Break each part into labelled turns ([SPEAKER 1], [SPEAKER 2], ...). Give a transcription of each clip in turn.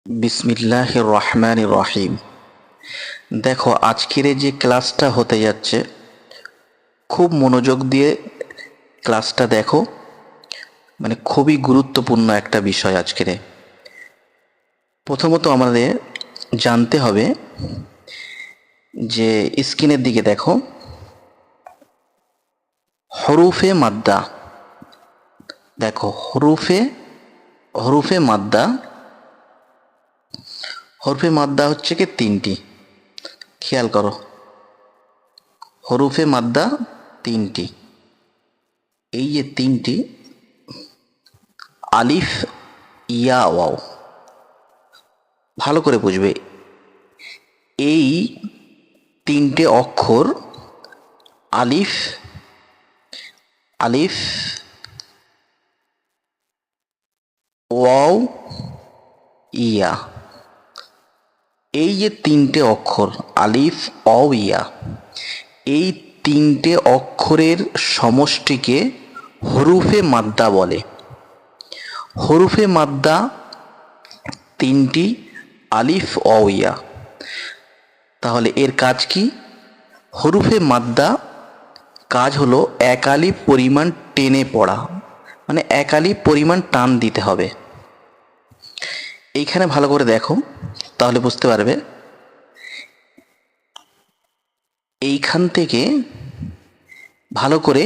[SPEAKER 1] বিসমিল্লাহির রহমানির রহিম। দেখো, আজকের এই যে ক্লাসটা হতে যাচ্ছে, খুব মনোযোগ দিয়ে ক্লাসটা দেখো। খুবই গুরুত্বপূর্ণ একটা বিষয় আজকের। প্রথমত আমাদের জানতে হবে যে স্ক্রিনের দিকে দেখো, হরুফে মাদ্দা। দেখো, হরুফে হরুফে মাদ্দা হরফে মাদ্দা হচ্ছে কি তিনটি। খেয়াল করো, হরুফে মাদ্দা তিনটি। এই যে তিনটি, আলিফ, ইয়া, ওয়াও। ভালো করে বুঝবে, এই তিনটে অক্ষর আলিফ, আলিফ, ওয়াও, ইয়া। এই যে তিনটে অক্ষর আলিফ, ওয়াও, ইয়া, এই তিনটে অক্ষরের সমষ্টিকে হরুফে মাদ্দা বলে। হরুফে মাদ্দা তিনটি, আলিফ, ওয়াও, ইয়া। তাহলে এর কাজ কি? হরুফে মাদ্দা কাজ হলো এক আলিফ পরিমাণ টেনে পড়া, এক আলিফ পরিমাণ টান দিতে হবে। এইখানে ভালো করে দেখো, তাহলে বুঝতে পারবে। এইখান থেকে ভালো করে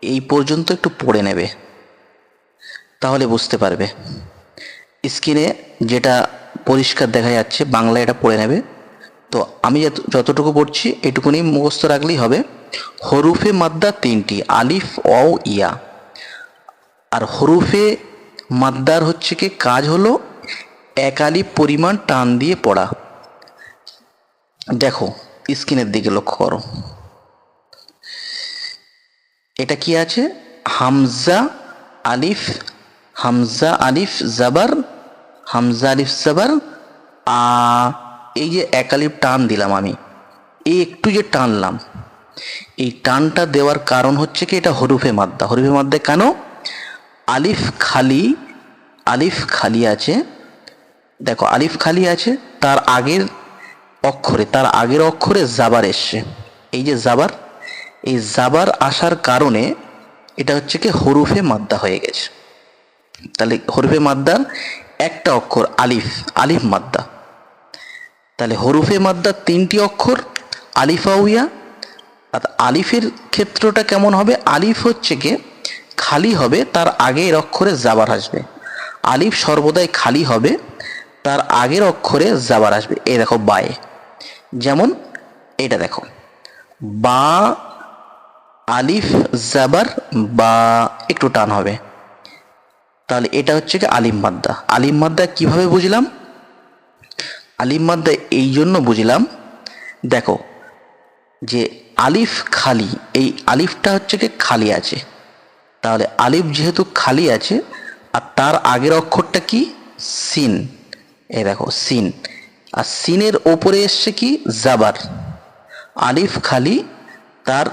[SPEAKER 1] এই পর্যন্ত একটু পড়ে নেবে, তাহলে বুঝতে পারবে। স্ক্রিনে যেটা পরিষ্কার দেখা যাচ্ছে, বাংলায় এটা পড়ে নেবে। তো আমি যতটুকু পড়ছি এটুকুনি মুখস্থ রাখলেই হবে। হরুফে মাদ্দা তিনটি, আলিফ, ওয়াও, ইয়া। আর হরুফে মাদ্দার হচ্ছে কি কাজ হলো এক আলিফ পরিমাণ টান দিয়ে পড়া। দেখো, স্ক্রিনের দিকে লক্ষ্য করো, এটা কি আছে? হামজা আলিফ, হামজা আলিফ জাবার, হামজা আলিফ জাবার আ। এই যে এক আলিফ টান দিলাম আমি, এই একটু যে টানলাম, এই টানটা দেওয়ার কারণ হচ্ছে কি এটা হরুফে মাদ্দা। হরুফে মাদ্দা কেন? আলিফ খালি, আলিফ খালি আছে। দেখো, আলিফ খালি আছে, তার আগের অক্ষরে জাবার এসছে। এই যে জাবার, এই জাবার আসার কারণে এটা হচ্ছে কি হরুফে মাদ্দা হয়ে গেছে। তাহলে হরুফে মাদ্দার একটা অক্ষর আলিফ, আলিফ মাদ্দা। তাহলে হরুফে মাদ্দার তিনটি অক্ষর আলিফ, ওয়াও, ইয়া। আর আলিফের ক্ষেত্রটা কেমন হবে? আলিফ হচ্ছে কি খালি হবে, তার আগের অক্ষরে জাবার আসবে। আলিফ সর্বদাই খালি হবে, তার আগের অক্ষরে জাবার আসবে। এই দেখো, বায়ে, যেমন এটা দেখো, বা, আলিফ জাবার বা, একটু টান হবে। তাহলে এটা হচ্ছে কি আলিম মাদ্দা। আলিম মাদ্দা কিভাবে বুঝলাম? আলিম মাদ্দা এই জন্য বুঝলাম, দেখো যে আলিফ খালি, এই আলিফটা হচ্ছে কি খালি আছে। তাহলে আলিফ যেহেতু খালি আছে, আর তার আগের অক্ষরটা কি? সিন। এই দেখো, সিন। আর সিনের ওপরে এসছে কি? জাবার। আলিফ খালি, তার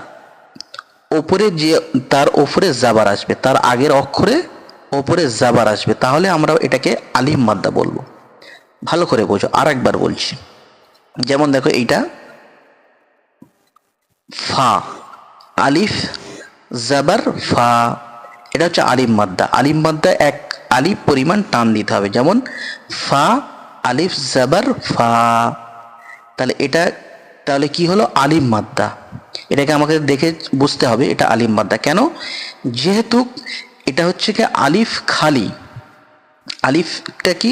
[SPEAKER 1] তার ওপরে জাবার আসবে, তার আগের অক্ষরে ওপরে জাবার আসবে, তাহলে আমরা এটাকে আলিফ মাদ্দা বলবো। ভালো করে বোঝো, আর একবার বলছি। যেমন দেখো, এইটা ফা, আলিফ জাবার ফা, এটা হচ্ছে আলিফ মাদ্দা। আলিফ মাদ্দা এক আলিফ পরিমাণ টান দিতে হবে, যেমন ফা, আলিফ জাবার ফা। তাহলে কি হলো? আলিফ মাদ্দা। এটাকে আমাকে দেখে বুঝতে হবে এটা আলিফ মাদ্দা। কেন? যেহেতু এটা হচ্ছে কি আলিফ খালি। আলিফটা কি?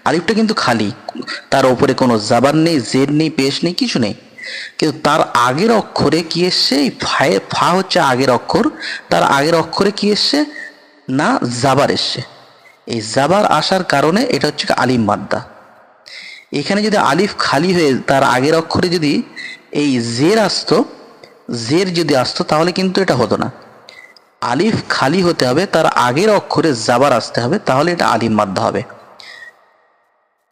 [SPEAKER 1] আলিফটা কিন্তু খালি, তার উপরে কোনো জাবার নেই, জের নেই, পেশ নেই, কিছু নেই। কিন্তু তার আগের অক্ষরে কি এসছে? এই ফা হচ্ছে আগের অক্ষর, তার আগের অক্ষরে কি এসছে? না, জাবার এসছে। এই জাবার আসার কারণে এটা হচ্ছে আলিফ মাদ্দা। এখানে যদি আলিফ খালি হয়ে তার আগের অক্ষরে যদি এই জের আসতো, জের যদি আসতো, তাহলে কিন্তু এটা হতো না। আলিফ খালি হতে হবে, তার আগের অক্ষরে জাবার আসতে হবে, তাহলে এটা আলিফ মাদ্দা হবে।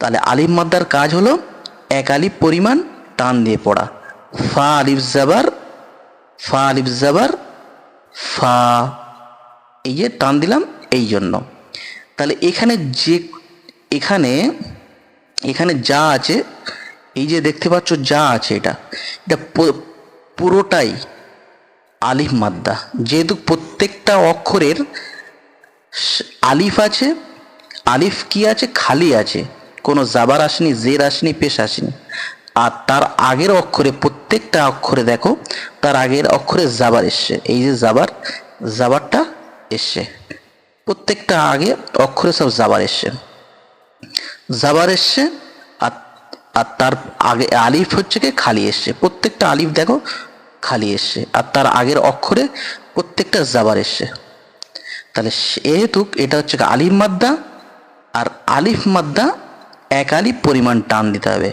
[SPEAKER 1] তাহলে আলিফ মাদ্দার কাজ হলো এক আলিফ পরিমাণ টান দিয়ে পড়া। ফা আলিফ জাবার, ফা আলিফ জাবার ফা, এই যে টান দিলাম এই জন্য। তাহলে এখানে এখানে যা আছে, এই যে দেখতে পাচ্ছ যা আছে, এটা এটা পুরোটাই আলিফ মাদ্দা। যেহেতু প্রত্যেকটা অক্ষরের আলিফ আছে, আলিফ কি আছে, খালি আছে, কোনো জাবার আসেনি, জের আসেনি, পেশ আসেনি। আর তার আগের অক্ষরে, প্রত্যেকটা অক্ষরে দেখো তার আগের অক্ষরে জাবার এসছে, এই যে জাবারটা এসছে, প্রত্যেকটা আগে অক্ষরে সব জাবার এসছে, জাবার এসছে। আর আর তার আগে আলিফ হচ্ছে কি খালি এসছে, প্রত্যেকটা আলিফ দেখো খালি এসছে, আর তার আগের অক্ষরে প্রত্যেকটা জাবার এসছে। তাহলে যেহেতু এটা হচ্ছে আলিফ মাদ্দা, আর আলিফ মাদ্দা এক আলিফ পরিমাণ টান দিতে হবে।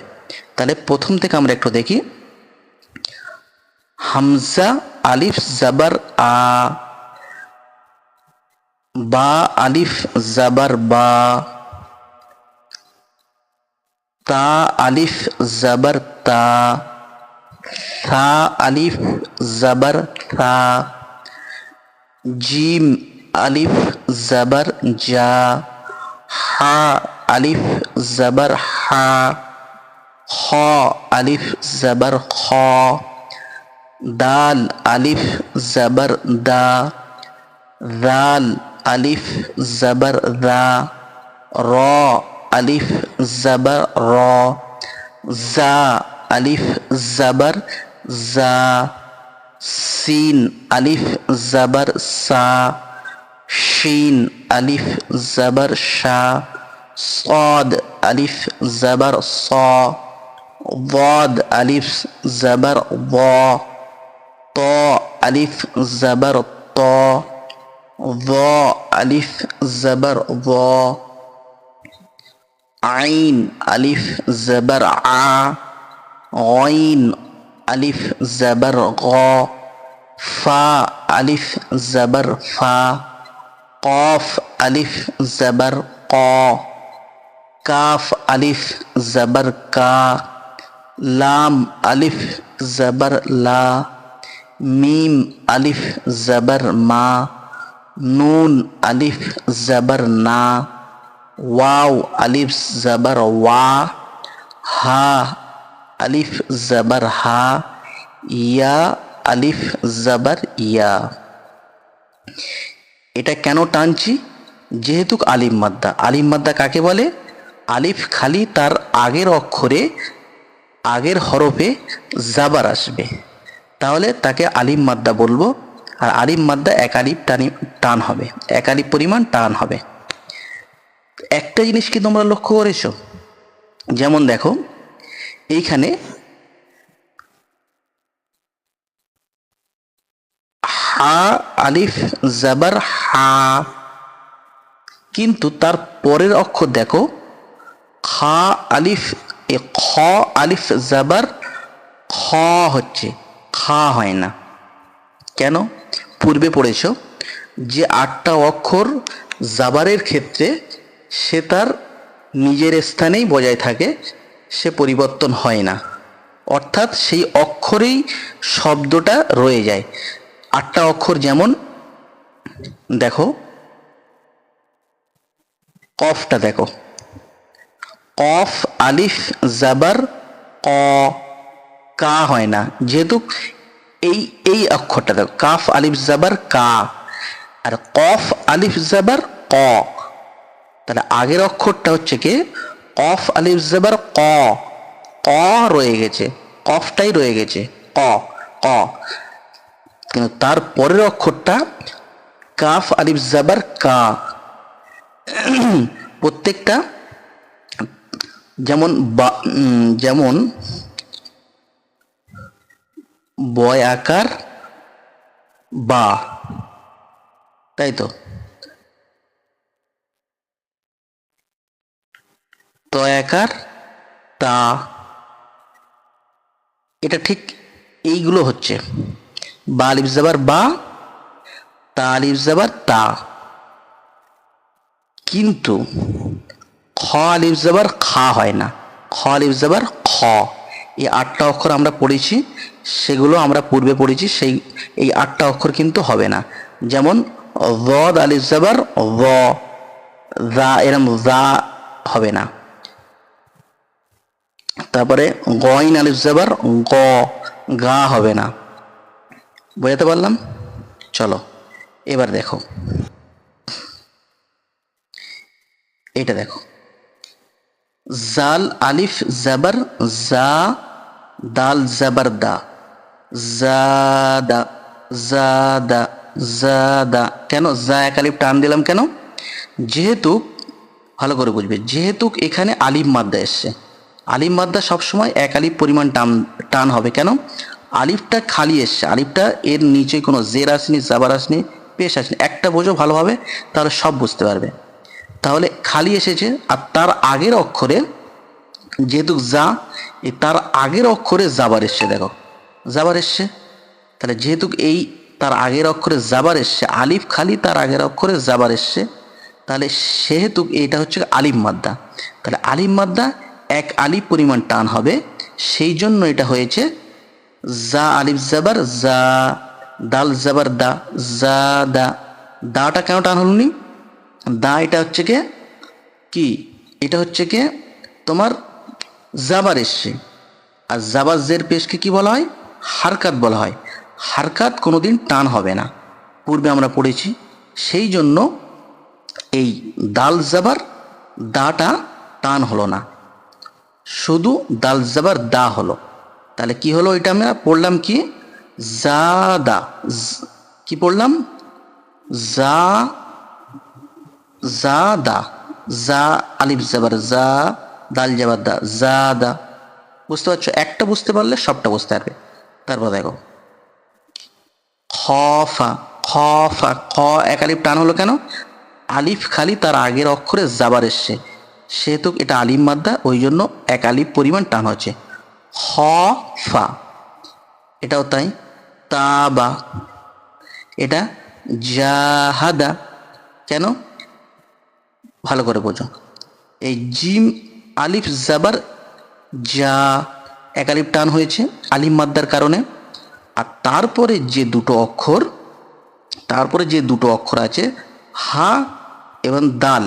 [SPEAKER 1] তাহলে প্রথম থেকে আমরা একটু দেখি। হামজা আলিফ জাবার আ, বা আলিফ জাবার বা, তা আলিফ জাবার তা, থা আলিফ জাবার থা, জিম আলিফ জাবার জা, হা আলিফ জাবার হা, খ আলিফ জাবার খ, দাল আলিফ জাবার দা, দাল আলিফ জাবার দা, র আলিফ জাবার র, জা আলিফ জাবার জা, সিন আলিফ জাবার সা, শিন আলিফ জাবার শা, صاد আলিফ জাবার স, ضاد আলিফ জাবার ض, ত আলিফ জাবার ত, ظ আলিফ জাবার ظ, আইন আলিফ জাবার আ, গইন আলিফ জাবার গ, ফা আলিফ জাবার ফা, কফ আলিফ জাবার ক, কাফ আলিফ জাবার কা, লাম আলিফ জাবার লা, মিম আলিফ জাবার মা, নুন আলিফ জাবার না, ওয়াও আলিফ জাবার ওয়া, হা আলিফ জাবার হা, ইয়া আলিফ জাবার ইয়া। এটা কেন টানছি? যেহেতু আলিফ মাদ্দা। আলিফ মাদ্দা কাকে বলে? আলিফ খালি তার আগের অক্ষরে, আগের হরফে জাবার আসবে, তাহলে তাকে আলিফ মাদ্দা বলবো। আর আলিফ মাদ্দা এক আলিফ টান হবে, এক আলিফ পরিমাণ টান হবে। একটা জিনিস কি তোমরা লক্ষ্য করেছো? যেমন দেখো এইখানে হা আলিফ জাবার হা, কিন্তু তার পরের অক্ষর দেখো খা আলিফ, খ আলিফ জাবার খ হচ্ছে, খা হয় না। কেন? পূর্বে পড়েছ যে 8টা অক্ষর জাবারের ক্ষেত্রে সে তার নিজের স্থানেই বজায় থাকে, সে পরিবর্তন হয় না, অর্থাৎ সেই অক্ষরেই শব্দটা রয়ে যায়। 8টা অক্ষর যেমন দেখো, কফটা দেখো, কফ আলিফ জাবার ক, কা হয় না, যেহেতু এই অক্ষরটা দেখো, কাফ আলিফ জাবার কা, আর কফ আলিফ জাবার ক। তাহলে আগের অক্ষরটা হচ্ছে কি কফ আলিফ জাবার ক, ক রয়ে গেছে, কফটাই রয়ে গেছে, ক ক। কিন্তু তার পরের অক্ষরটা কাফ আলিফ জাবার কা। প্রত্যেকটা যেমন বয় আকার বা, তাই তো, তয়াকার তা, এটা ঠিক এইগুলো হচ্ছে বা আলিফ জাবার বা, তা আলিফ জাবার তা। কিন্তু খ আলিফ জাবার খা হয় না, খ আলিফ জাবার খ। এই 8টা অক্ষর আমরা পড়েছি, সেগুলো আমরা পূর্বে পড়েছি, এই 8টা অক্ষর কিন্তু হবে না। যেমন দ আলিফ জাবার দ, দা এরম দা হবে না। তারপরে গইন আলিফ জাবার গ, গা হবে না। বোঝাতে পারলাম? চলো এবার দেখো, এটা দেখো, জাল আলিফ জাবার জা, দাল জাবার দা, জাদা, জাদা, জাদা। কেন জা এক আলিফ টান দিলাম কেন? যেহেতু, ভালো করে বুঝবে, যেহেতু এখানে আলিফ মাদ্দা এসছে, আলিফ মাদ্দা সবসময় এক আলিফ পরিমাণ টান টান হবে। কেন? আলিফটা খালি এসছে, আলিফটা এর নিচে কোনো জের আসেনি, জাবার আসেনি, পেশ আসেনি। একটা বোঝো ভালোভাবে, তাহলে সব বুঝতে পারবে। তাহলে খালি এসেছে, আর তার আগের অক্ষরে যেহেতু যা, তার আগের অক্ষরে জাবার এসছে, দেখো জাবার এসছে। তাহলে যেহেতু এই তার আগের অক্ষরে জাবার এসছে, আলিফ খালি তার আগের অক্ষরে জাবার এসছে, তাহলে সেহেতু এটা হচ্ছে আলিফ মাদ্দা। তাহলে আলিফ মাদ্দা এক আলিফ পরিমাণ টান হবে, সেই জন্য এটা হয়েছে জা আলিফ জাবার জা, দাল জাবার দা, জা দা। দাটা কেন টান হল নি? দা এটা হচ্ছে কি, এটা হচ্ছে তোমার জাবার এসছে, আর জাবার জের পেশকে কি বলা হয়? হারকাত বলা হয়। হারকাত কোনোদিন টান হবে না, পূর্বে আমরা পড়েছি। সেই জন্য এই দাল জাবার দাটা টান হলো না, শুধু দাল জাবার দা হলো। তাহলে কি হলো? এটা আমরা পড়লাম কি, জাদা, কি পড়লাম? জা, জাদা, জা আলিফ জাবার জা, দাল জাবার দা, জাদা। বুঝতে পারছো? একটা বুঝতে পারলে সবটা বুঝতে পারবে। তারপর দেখো খফা, খফা, খ এক আলিফ টান হলো কেন? আলিফ খালি তার আগের অক্ষরে জাবার এসছে, সেহেতু এটা আলিফ মাদ্দা, ওই জন্য এক আলিফ পরিমাণ টান হচ্ছে। খফা, এটাও তাই। তাবা, এটা জাহাদা। কেন? ভালো করে বোঝো, এই জিম আলিফ জাবার যা, এক আলিফ টান হয়েছে আলিফ মাদ্দার কারণে। আর তারপরে যে দুটো অক্ষর, তারপরে যে দুটো অক্ষর আছে হা এবং দাল,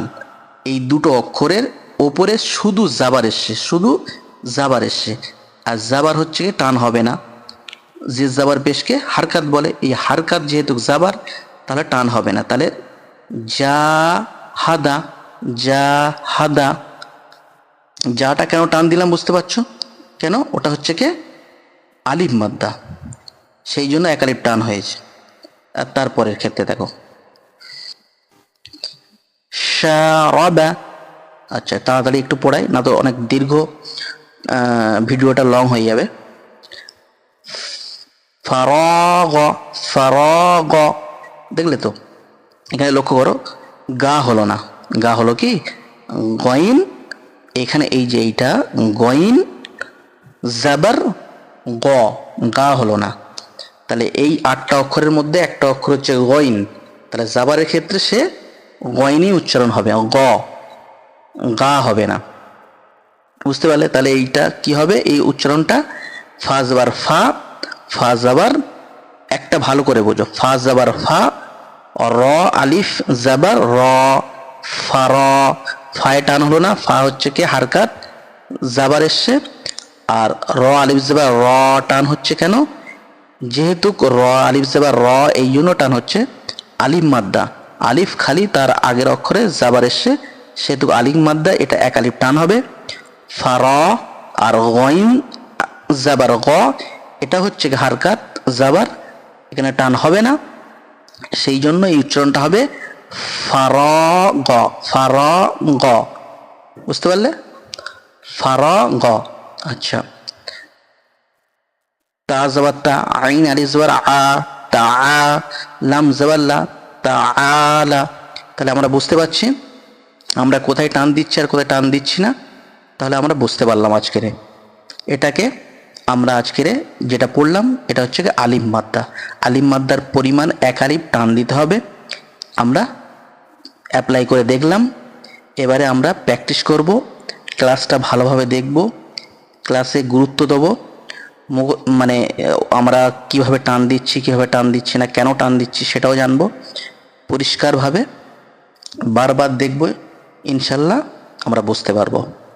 [SPEAKER 1] এই দুটো অক্ষরের ওপরে শুধু জাবার এসছে, শুধু জাবার এসছে। আর জাবার হচ্ছে টান হবে না, যে জাবার পেশকে হারকাত বলে। এই হারকাত যেহেতু জাবার, তাহলে টান হবে না। তাহলে যা হাদা, যা হাদা। যাটা কেন টান দিলাম বুঝতে পারছো? কেন? ওটা হচ্ছে আলিফ মাদ্দা, সেই জন্য এক আলিফ টান হয়েছে। আর তারপরের ক্ষেত্রে দেখো শারাবা। আচ্ছা তাড়াতাড়ি একটু পড়াই, না তো অনেক দীর্ঘ, ভিডিওটা লং হয়ে যাবে। ফারাগ, ফারাগ, দেখলে তো? এখানে লক্ষ্য করো, গা হলো না, গা হলো কি গইন। এখানে এই যে এইটা গইন জাবার গ, গা হলো না। তাহলে এই 8টা অক্ষরের মধ্যে একটা অক্ষর হচ্ছে গইন, তাহলে জাবারের ক্ষেত্রে সে গইনই উচ্চারণ হবে, গ, গা হবে না। বুঝতে পারলে? তাহলে এইটা কি হবে? এই উচ্চারণটা ফা জাবার ফা, ফা জাবার, একটা ভালো করে বোঝো, ফা জাবার ফা, র আলিফ জাবার র, ফা র, ফায় টান হলো না, ফা হচ্ছে হারকাত, জাবার এসছে। আর র আলিফ জাবার র টান হচ্ছে কেন? যেহেতু র আলিফ জাবার র, এই জন্য টান হচ্ছে। আলিফ মাদ্দা, আলিফ খালি তার আগের অক্ষরে জাবার এসছে, সেহেতু আলিফ মাদ্দা, এটা এক আলিফ টান হবে। ফা র আর গইন জাবার গ, এটা হচ্ছে হারকাত জাবার, এখানে টান হবে না, সেই জন্য এই উচ্চারণটা হবে ফারাগ, ফারাগ। বুঝতে পারলে? ফারাগ। আচ্ছা, তা জাবার তা, আইন আলিফ জাবার আ, তা আ, লাম জাবার লা, তা আলা। তাহলে আমরা বুঝতে পারছি আমরা কোথায় টান দিচ্ছি আর কোথায় টান দিচ্ছি না। তাহলে আমরা বুঝতে পারলাম আজকের এটাকে। আমরা আজকের যেটা পড়লাম এটা হচ্ছে আলিফ মাদ্দা। আলিফ মাদ্দার পরিমাণ এক আলিফ টান দিতে হবে। আমরা অ্যাপ্লাই করে দেখলাম, এবারে আমরা প্র্যাকটিস করব, ক্লাসটা ভালোভাবে দেখব, ক্লাসে গুরুত্ব দেবো, মানে আমরা কিভাবে টান দিচ্ছি, কিভাবে টান দিচ্ছি না, কেন টান দিচ্ছি সেটাও জানবো। পরিষ্কারভাবে বারবার দেখব, ইনশাল্লাহ আমরা বুঝতে পারবো।